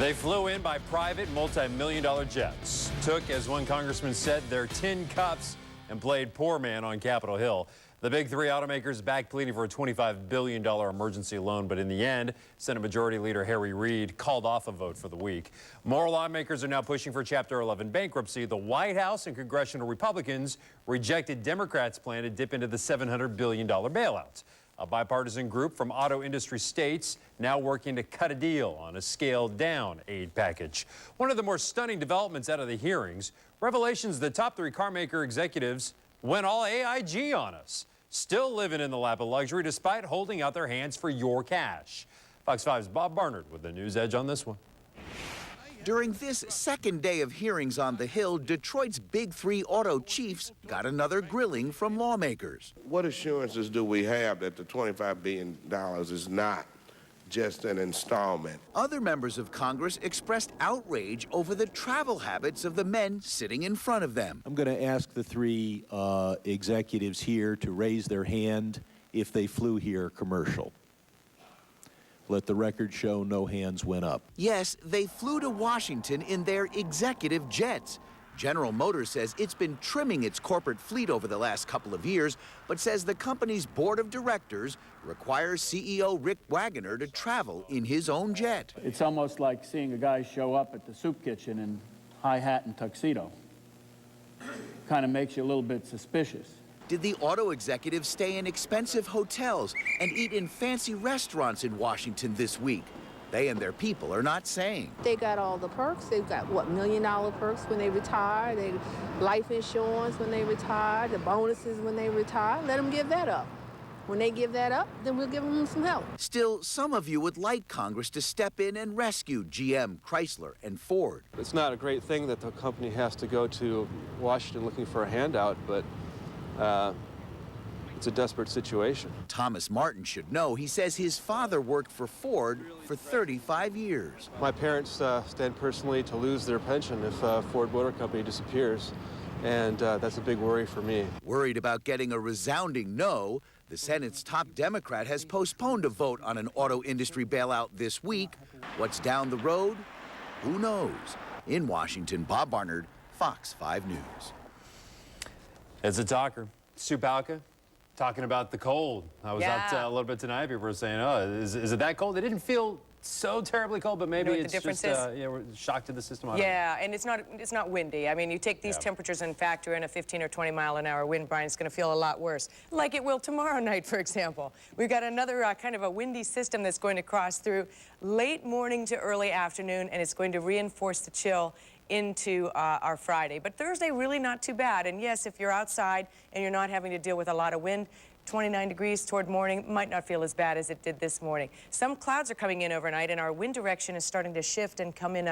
They flew in by private multi-million-dollar jets, took, as one congressman said, their tin cups and played poor man on Capitol Hill. The big three automakers back pleading for a $25 billion emergency loan, but in the end, Senate Majority Leader Harry Reid called off a vote for the week. More lawmakers are now pushing for Chapter 11 bankruptcy. The White House and congressional Republicans rejected Democrats' plan to dip into the $700 billion bailout. A bipartisan group from auto industry states now working to cut a deal on a scaled-down aid package. One of the more stunning developments out of the hearings, revelations the top three car maker executives went all AIG on us, still living in the lap of luxury despite holding out their hands for your cash. Fox 5's Bob Barnard with the news edge on this one. During this second day of hearings on the Hill, Detroit's big three auto chiefs got another grilling from lawmakers. What assurances do we have that the $25 billion is not just an installment? Other members of Congress expressed outrage over the travel habits of the men sitting in front of them. I'm going to ask the three executives here to raise their hand if they flew here commercial. Let the record show no hands went up. Yes, they flew to Washington in their executive jets. General Motors says it's been trimming its corporate fleet over the last couple of years, but says the company's board of directors requires CEO Rick Wagoner to travel in his own jet. It's almost like seeing a guy show up at the soup kitchen in high hat and tuxedo. Kind of makes you a little bit suspicious. Did the auto executives stay in expensive hotels and eat in fancy restaurants in Washington this week? They and their people are not saying. They got all the perks. They've got, what, $1 million perks when they retire, they life insurance when they retire, the bonuses when they retire. Let them give that up. When they give that up, then we'll give them some help. Still, some of you would like Congress to step in and rescue GM, Chrysler, and Ford. It's not a great thing that the company has to go to Washington looking for a handout, but it's a desperate situation. Thomas Martin should know. He says his father worked for Ford for 35 years. My parents stand personally to lose their pension if Ford Motor Company disappears, and that's a big worry for me. Worried about getting a resounding no, the Senate's top Democrat has postponed a vote on an auto industry bailout this week. What's down the road? Who knows? In Washington, Bob Barnard, Fox 5 News. It's a talker. Stu Palka talking about the cold. I was out a little bit tonight. People were saying, oh, is it that cold? It didn't feel so terribly cold, but maybe it's just we're shocked to the system. Yeah, and it's not windy. I mean, you take these temperatures and factor in a 15 or 20 mile an hour wind, Brian, it's going to feel a lot worse, like it will tomorrow night, for example. We've got another kind of a windy system that's going to cross through late morning to early afternoon, and it's going to reinforce the chill into our Friday. But Thursday, really not too bad. And yes, if you're outside and you're not having to deal with a lot of wind, 29 degrees toward morning might not feel as bad as it did this morning. Some clouds are coming in overnight, and our wind direction is starting to shift and come in